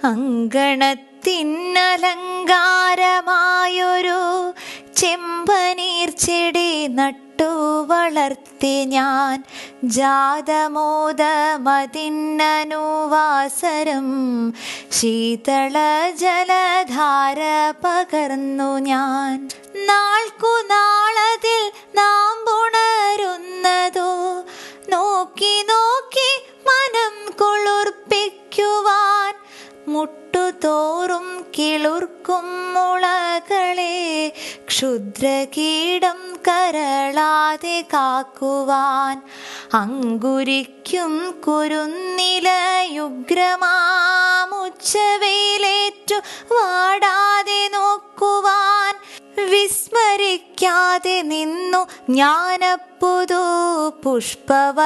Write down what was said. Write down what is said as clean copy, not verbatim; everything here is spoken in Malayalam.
അങ്കണത്തിനലങ്കാരമായൊരു ചെമ്പനീർ ചെടി നട്ടു വളർത്തി ഞാൻ. ജാതമോദമതിന്നനുവാസരം ശീതള ജലധാര പകർന്നു ഞാൻ. നാൾക്കുനാളതിൽ നാം പുണരുന്നതോ നോക്കി നോക്കി മനം കുളിർപ്പിക്കുവാൻ. മുട്ടുതോറും കിളിർക്കും മുളകളെ ക്ഷുദ്രകീടം കരളാതെ കാക്കുവാൻ. അങ്കുരിക്കും കുരുന്നിലയുഗ്രമാമുച്ചവയിലേറ്റു വാടാതെ നോക്കുവാൻ. വിസ്മരിക്കാതെ നിന്നു ജ്ഞാനപ്പുതു പുഷ്പവ